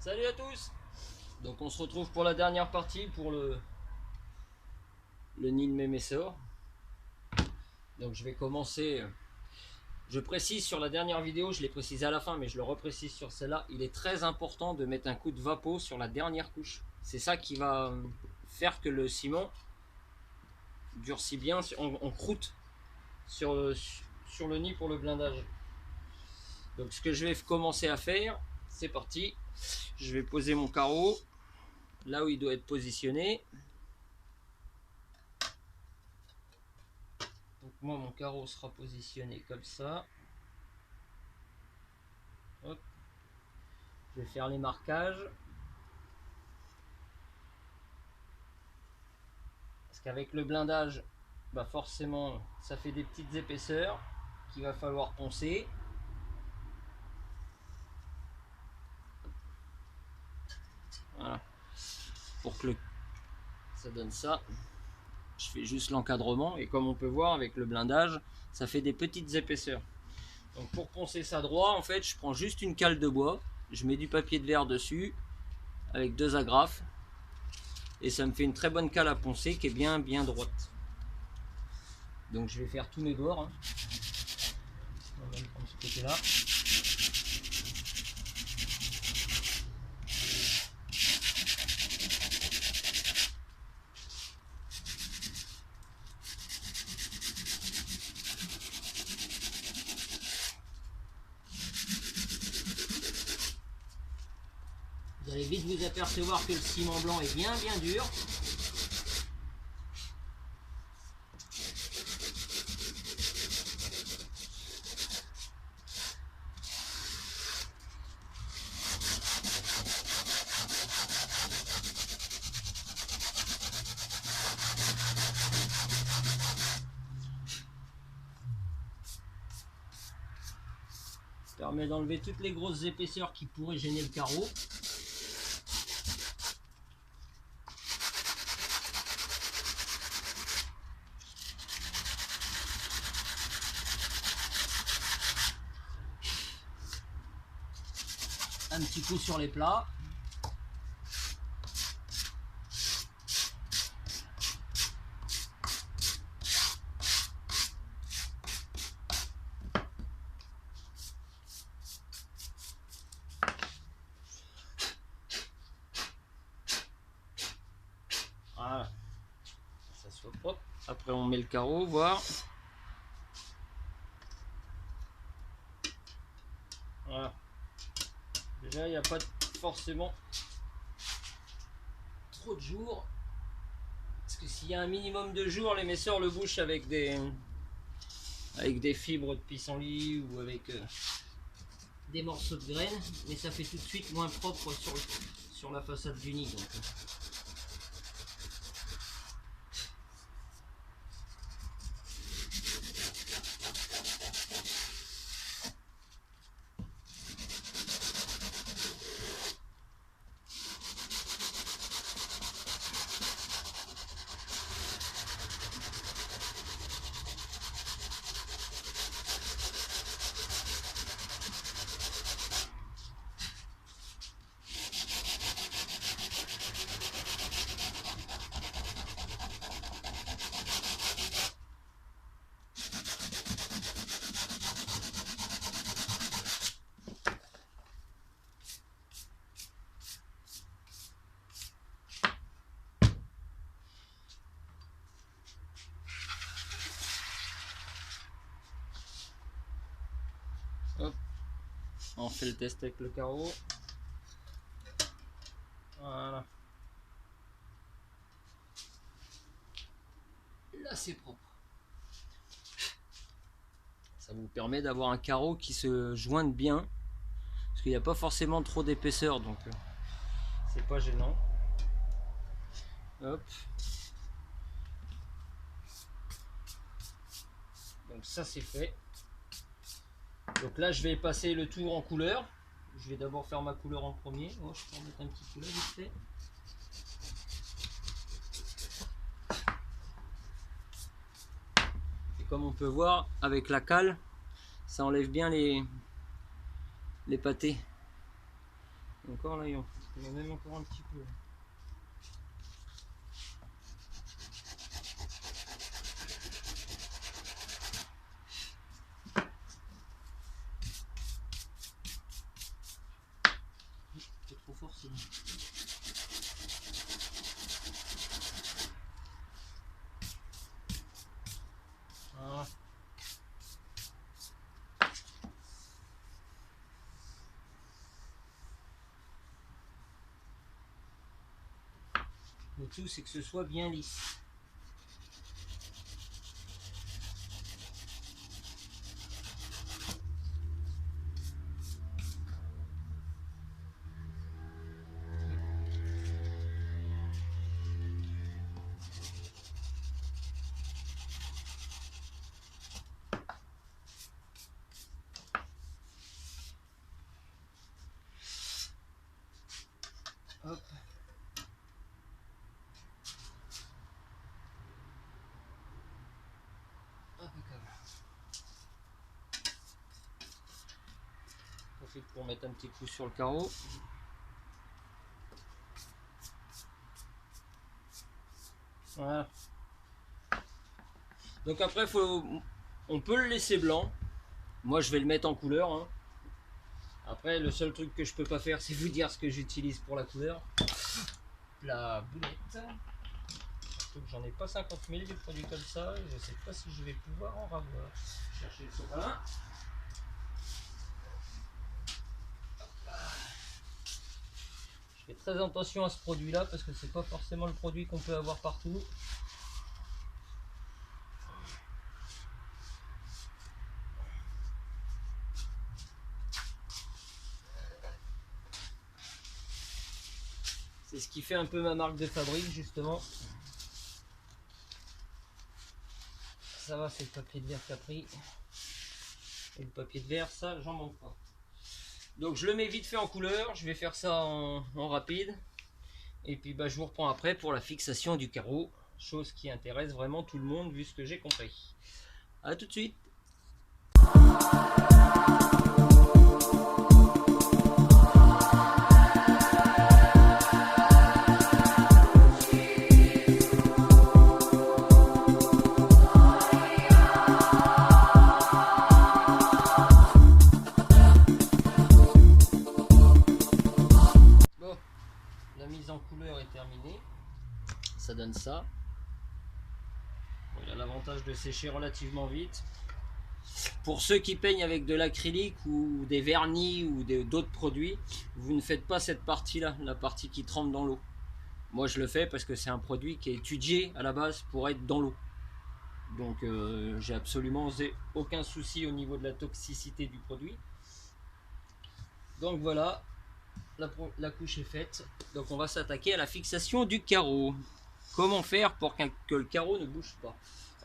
Salut à tous. Donc on se retrouve pour la dernière partie pour le nid de Mémessor. Donc je vais commencer. Je précise sur la dernière vidéo, je l'ai précisé à la fin, mais je le reprécise sur celle-là. Il est très important de mettre un coup de vapeau sur la dernière couche. C'est ça qui va faire que le ciment durcit bien en croûte sur le nid pour le blindage. Donc ce que je vais commencer à faire, c'est parti. Je vais poser mon carreau là où il doit être positionné. Donc moi mon carreau sera positionné comme ça. Hop. Je vais faire les marquages. Parce qu'avec le blindage, bah forcément ça fait des petites épaisseurs qu'il va falloir poncer. Voilà. Pour que ça donne ça. Je fais juste l'encadrement et comme on peut voir avec le blindage, ça fait des petites épaisseurs. Donc pour poncer ça droit, en fait, je prends juste une cale de bois, je mets du papier de verre dessus avec 2 agrafes et ça me fait une très bonne cale à poncer qui est bien droite. Donc je vais faire tous mes bords. On va le prendre ce côté-là. Vous allez vite vous apercevoir que le ciment blanc est bien dur. Ça permet d'enlever toutes les grosses épaisseurs qui pourraient gêner le carreau. Un petit coup sur les plats. Voilà, ça soit propre. Après on met le carreau, voir. Voilà. Déjà il n'y a pas forcément trop de jours. Parce que s'il y a un minimum de jours, l'émesseur le bouche avec des fibres de pissenlit ou avec des morceaux de graines. Mais ça fait tout de suite moins propre sur la façade du nid. Donc. Hop. On fait le test avec le carreau. Voilà. Là c'est propre. Ça vous permet d'avoir un carreau qui se joigne bien. Parce qu'il n'y a pas forcément trop d'épaisseur. Donc c'est pas gênant. Hop. Donc ça c'est fait. Donc là je vais passer le tour en couleur. Je vais d'abord faire ma couleur en premier. Oh, je peux en mettre un petit peu là vite fait. Et comme on peut voir avec la cale, ça enlève bien les pâtés. Encore là, il y en a même encore un petit peu. C'est trop fort sinon. Voilà. Le tout c'est que ce soit bien lisse. Hop. Impeccable. Profite pour mettre un petit coup sur le carreau. Voilà. Donc après, on peut le laisser blanc. Moi, je vais le mettre en couleur. Hein. Après, le seul truc que je peux pas faire, c'est vous dire ce que j'utilise pour la couleur. La boulette. Surtout que j'en ai pas 50 000 des produits comme ça. Je sais pas si je vais pouvoir en avoir. Chercher le sopalin. Je fais très attention à ce produit là parce que c'est pas forcément le produit qu'on peut avoir partout. C'est ce qui fait un peu ma marque de fabrique justement. Ça va, c'est le papier de verre qu'a pris. Et le papier de verre, ça, j'en manque pas. Donc je le mets vite fait en couleur. Je vais faire ça en rapide. Et puis bah, je vous reprends après pour la fixation du carreau. Chose qui intéresse vraiment tout le monde vu ce que j'ai compris. A tout de suite. La mise en couleur est terminée. Ça donne ça. Bon, il a l'avantage de sécher relativement vite. Pour ceux qui peignent avec de l'acrylique ou des vernis ou d'autres produits, vous ne faites pas cette partie-là, la partie qui trempe dans l'eau. Moi je le fais parce que c'est un produit qui est étudié à la base pour être dans l'eau. Donc j'ai absolument aucun souci au niveau de la toxicité du produit. Donc voilà, la couche est faite. Donc on va s'attaquer à la fixation du carreau. Comment faire pour que le carreau ne bouge pas?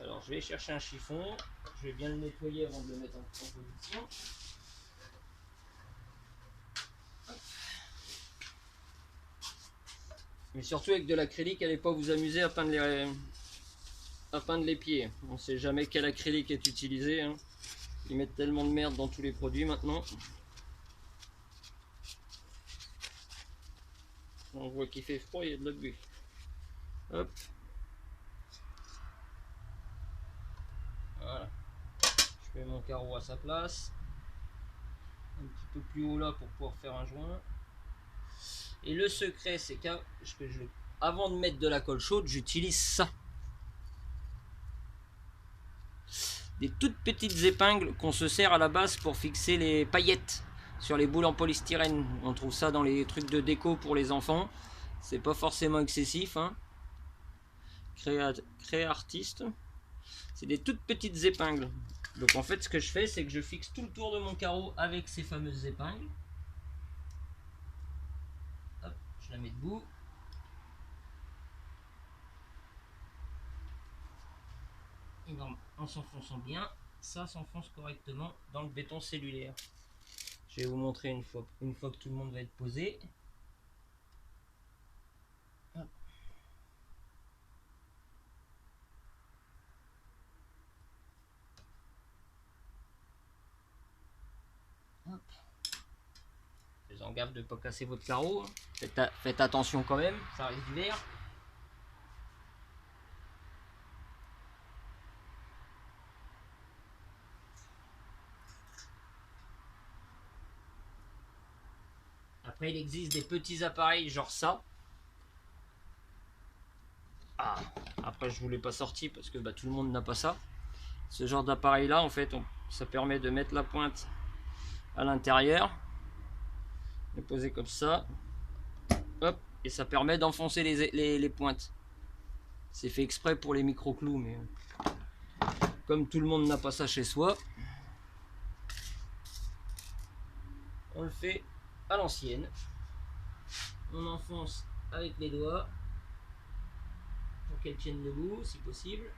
Alors je vais chercher un chiffon. Je vais bien le nettoyer avant de le mettre en position. Mais surtout avec de l'acrylique, n'allez pas vous amuser à peindre les pieds. On ne sait jamais quel acrylique est utilisé. Hein. Ils mettent tellement de merde dans tous les produits maintenant. On voit qu'il fait froid, il y a de la buée. Hop. Voilà. Je mets mon carreau à sa place. Un petit peu plus haut là pour pouvoir faire un joint. Et le secret, c'est qu'avant de mettre de la colle chaude, j'utilise ça. Des toutes petites épingles qu'on se sert à la base pour fixer les paillettes sur les boules en polystyrène. On trouve ça dans les trucs de déco pour les enfants. C'est pas forcément excessif. Hein. Créartiste. C'est des toutes petites épingles. Donc en fait, ce que je fais, c'est que je fixe tout le tour de mon carreau avec ces fameuses épingles. Hop, je la mets debout. Et en s'enfonçant bien, ça s'enfonce correctement dans le béton cellulaire. Je vais vous montrer une fois que tout le monde va être posé. Hop. Hop. Faisant gaffe de ne pas casser votre carreau. Faites attention quand même, ça reste du verre. Après, il existe des petits appareils genre ça. Ah, après, je ne vous l'ai pas sorti parce que bah, tout le monde n'a pas ça. Ce genre d'appareil là, en fait, ça permet de mettre la pointe à l'intérieur, de poser comme ça, hop, et ça permet d'enfoncer les pointes. C'est fait exprès pour les micro-clous, mais comme tout le monde n'a pas ça chez soi, on le fait à l'ancienne. On enfonce avec les doigts pour qu'elle tienne debout si possible.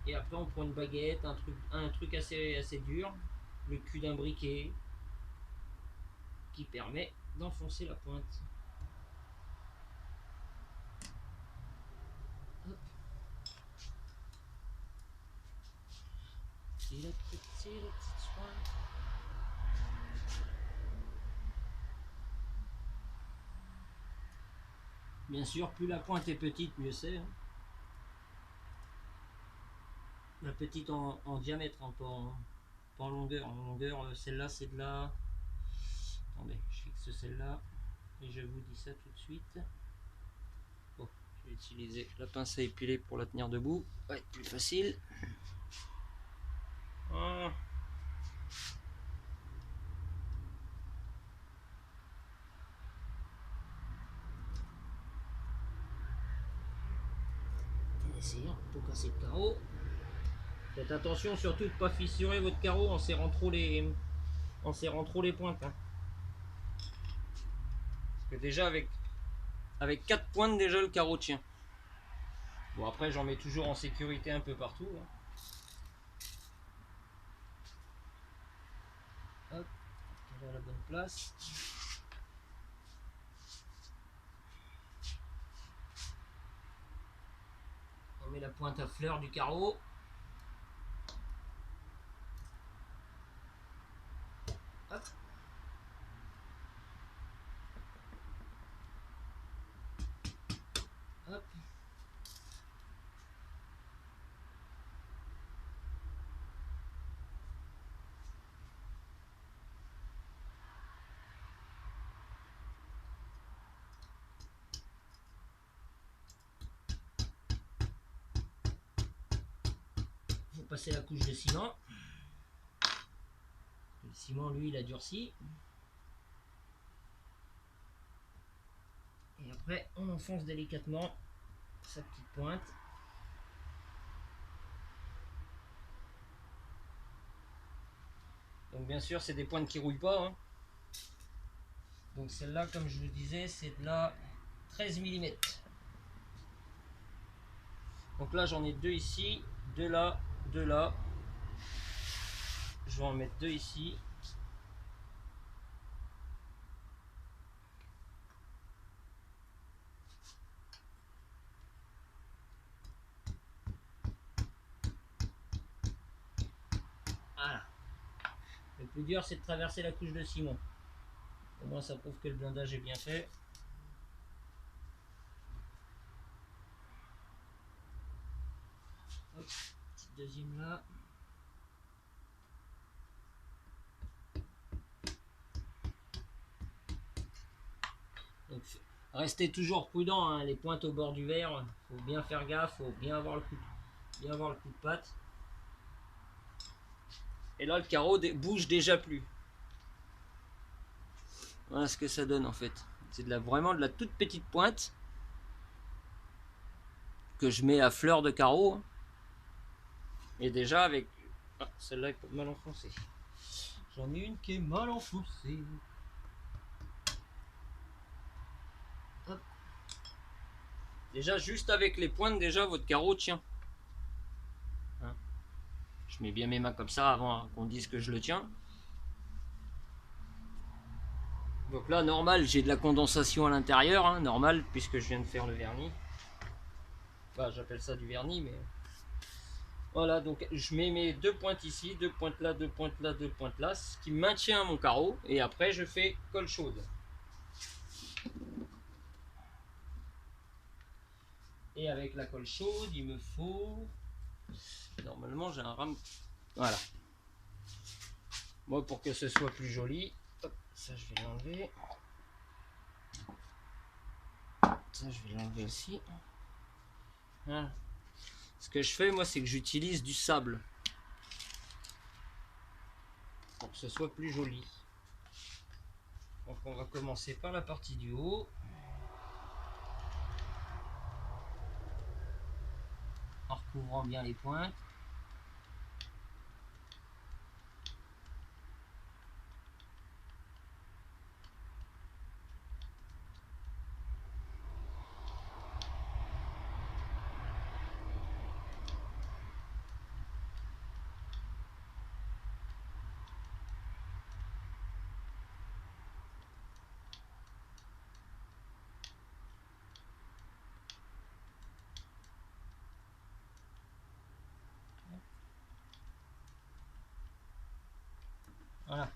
Et après on prend une baguette, un truc assez dur, le cul d'un briquet qui permet d'enfoncer la pointe. Hop. Et la petite pointe. Bien sûr, plus la pointe est petite, mieux c'est. Hein. La petite en diamètre, hein, pas en longueur. En longueur, celle-là, c'est de la... Attendez, je fixe celle-là et je vous dis ça tout de suite. Bon, je vais utiliser la pince à épiler pour la tenir debout. Ça va être plus facile. Voilà. Essayons pour casser le carreau. Faites attention surtout de ne pas fissurer votre carreau en serrant trop les pointes. Hein. Parce que déjà avec 4 pointes déjà le carreau tient. Bon après j'en mets toujours en sécurité un peu partout. Hein. Hop, on va à la bonne place. On met la pointe à fleur du carreau. Hop. Hop. Vous passez la couche de ciment. Le ciment, lui, il a durci. Et après, on enfonce délicatement sa petite pointe. Donc bien sûr, c'est des pointes qui rouillent pas. Hein. Donc celle-là, comme je vous disais, c'est de la 13 mm. Donc là, j'en ai 2 ici, 2 là, 2 là. Je vais en mettre 2 ici. Voilà. Le plus dur, c'est de traverser la couche de ciment. Au moins, ça prouve que le blindage est bien fait. Hop, petite deuxième là. Donc, restez toujours prudent, hein, les pointes au bord du verre, faut bien faire gaffe, faut bien avoir le coup de patte. Et là, le carreau bouge déjà plus. Voilà ce que ça donne en fait. C'est vraiment de la toute petite pointe que je mets à fleur de carreau. Et déjà avec... Ah, celle-là est mal enfoncée. J'en ai une qui est mal enfoncée. Hop. Déjà juste avec les pointes, déjà votre carreau tient. Hein. Je mets bien mes mains comme ça avant qu'on dise que je le tiens. Donc là, normal, j'ai de la condensation à l'intérieur, hein, normal, puisque je viens de faire le vernis. Enfin, j'appelle ça du vernis, mais Voilà, donc je mets mes 2 pointes ici, 2 pointes là, 2 pointes là, 2 pointes là, ce qui maintient mon carreau. Et après, je fais colle chaude. Et avec la colle chaude, il me faut... Normalement, j'ai un rame... Voilà. Moi, pour que ce soit plus joli, hop, ça, je vais l'enlever. Ça, je vais l'enlever aussi. Voilà. Ce que je fais, moi, c'est que j'utilise du sable. Pour que ce soit plus joli. Donc, on va commencer par la partie du haut. En recouvrant bien les pointes. Voilà.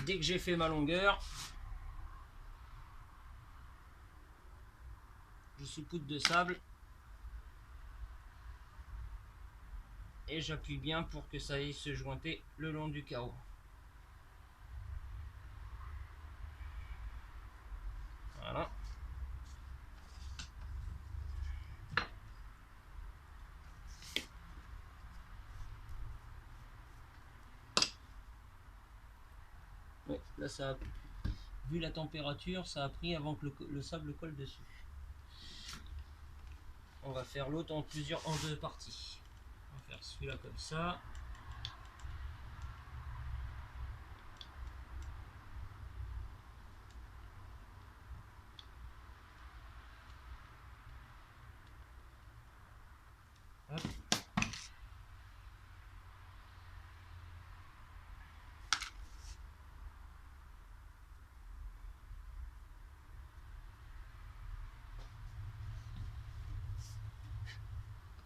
Dès que j'ai fait ma longueur, je saupoudre de sable et j'appuie bien pour que ça aille se jointer le long du carreau. Voilà. Ouais, là, ça a, vu la température, ça a pris avant que le sable colle dessus. On va faire l'autre en deux parties. On va faire celui-là comme ça. Hop.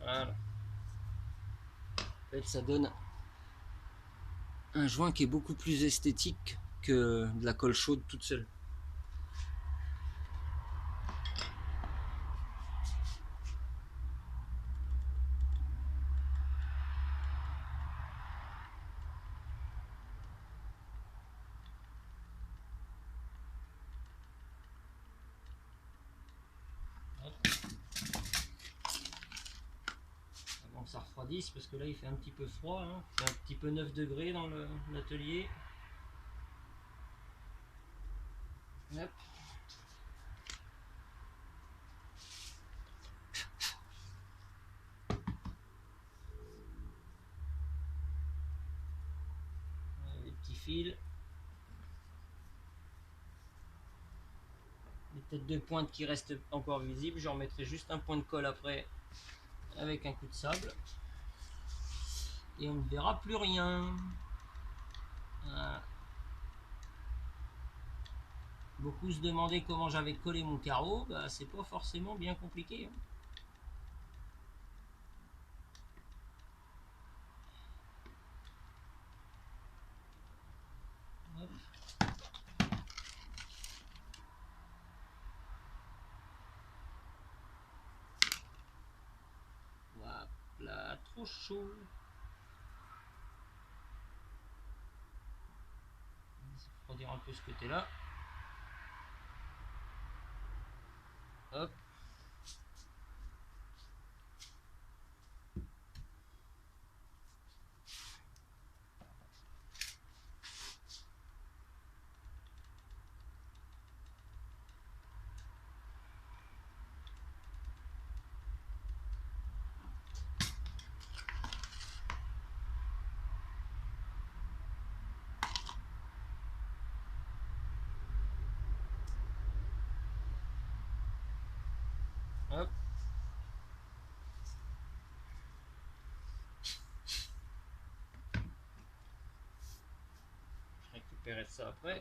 Voilà. En fait, ça donne un joint qui est beaucoup plus esthétique que de la colle chaude toute seule. Avant que ça refroidisse, parce que là il fait un petit peu froid, hein. Il fait un petit peu 9 degrés dans l'atelier. Hop. Les petits fils. Les têtes de pointe qui restent encore visibles, je remettrai juste un point de colle après avec un coup de sable. Et on ne verra plus rien. Voilà. Beaucoup se demandaient comment j'avais collé mon carreau, bah, c'est pas forcément bien compliqué, hein. Voilà, trop chaud. On va refroidir un peu ce côté là. Hop. Hop. Je récupérerai ça après.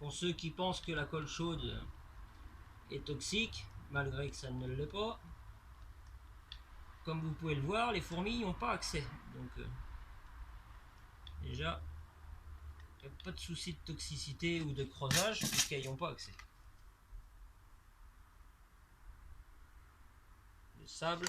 pour ceux qui pensent que la colle chaude est toxique, malgré que ça ne l'est pas, comme vous pouvez le voir, les fourmis n'ont pas accès. Donc déjà, il n'y a pas de souci de toxicité ou de creusage puisqu'elles n'y ont pas accès. Le sable.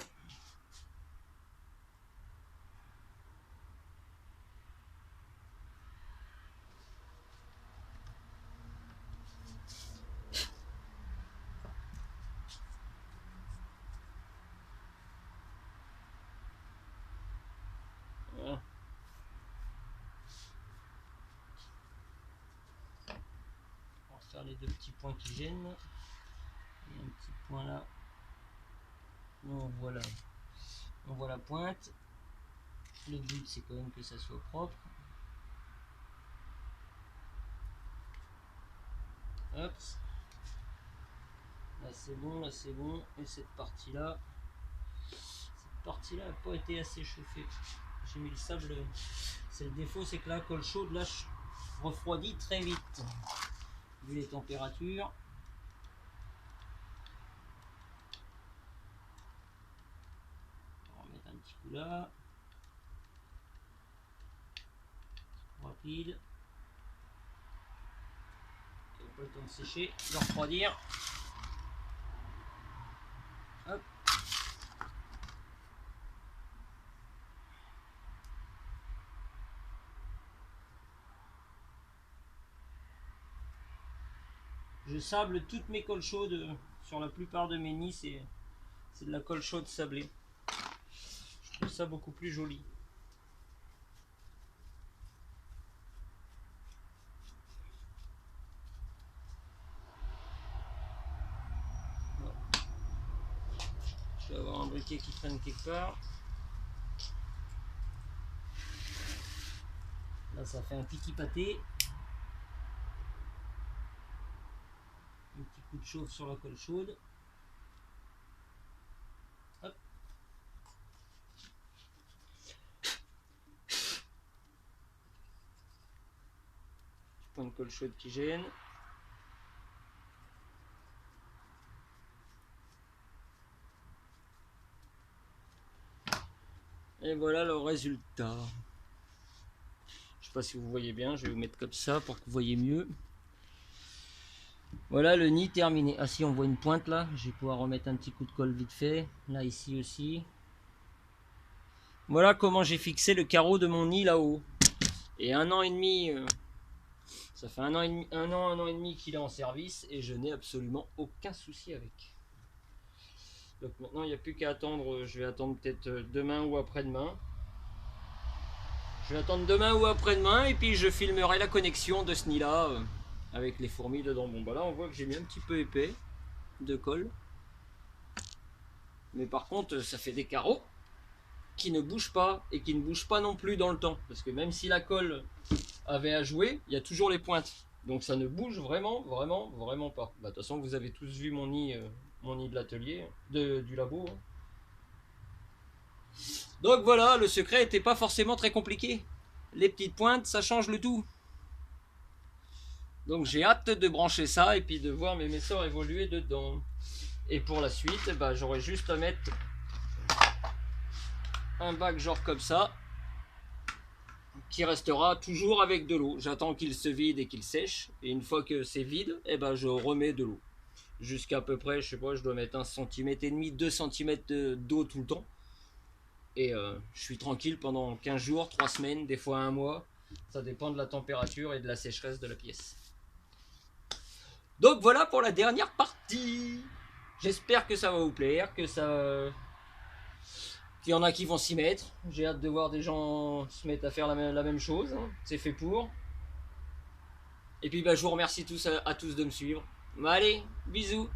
Voilà. On va faire les deux petits points qui gênent. Il y a un petit point là. On voit la pointe. Le but c'est quand même que ça soit propre. Hop. Là c'est bon, là c'est bon. Et cette partie là n'a pas été assez chauffée. J'ai mis le sable. C'est le défaut, c'est que la colle chaude là refroidit très vite. Vu les températures. On va remettre un petit coup là. Rapide. Il n'y a pas le temps de sécher, de refroidir. Hop. Je sable toutes mes colles chaudes sur la plupart de mes nids, c'est de la colle chaude sablée. Je trouve ça beaucoup plus joli. Je vais avoir un briquet qui traîne quelque part. Là ça fait un petit pâté. Un petit coup de chauffe sur la colle chaude. Hop. Petit point de colle chaude qui gêne. Et voilà le résultat. Je sais pas si vous voyez bien, je vais vous mettre comme ça pour que vous voyez mieux. Voilà le nid terminé. Ah si, on voit une pointe là, je vais pouvoir remettre un petit coup de colle vite fait. Là, ici aussi. Voilà comment j'ai fixé le carreau de mon nid là-haut. Et 1 an et demi, ça fait un an et demi qu'il est en service et je n'ai absolument aucun souci avec. Donc maintenant, il n'y a plus qu'à attendre. Je vais attendre peut-être demain ou après-demain. Je vais attendre demain ou après-demain et puis je filmerai la connexion de ce nid-là avec les fourmis dedans. Bon, bah là, on voit que j'ai mis un petit peu épais de colle. Mais par contre, ça fait des carreaux qui ne bougent pas et qui ne bougent pas non plus dans le temps. Parce que même si la colle avait à jouer, il y a toujours les pointes. Donc ça ne bouge vraiment pas. Bah, de toute façon, vous avez tous vu mon nid de l'atelier, du labo. Donc voilà, le secret n'était pas forcément très compliqué. Les petites pointes, ça change le tout. Donc j'ai hâte de brancher ça et puis de voir mes messors évoluer dedans. Et pour la suite, bah, j'aurai juste à mettre un bac genre comme ça, qui restera toujours avec de l'eau. J'attends qu'il se vide et qu'il sèche. Et une fois que c'est vide, eh ben, je remets de l'eau. Jusqu'à peu près, je sais pas, je dois mettre 1,5 cm, 2 cm d'eau tout le temps. Et je suis tranquille pendant 15 jours, 3 semaines, des fois 1 mois. Ça dépend de la température et de la sécheresse de la pièce. Donc voilà pour la dernière partie. J'espère que ça va vous plaire, qu'il y en a qui vont s'y mettre. J'ai hâte de voir des gens se mettre à faire la même chose. C'est fait pour. Et puis bah, je vous remercie à tous de me suivre. Allez, bisous.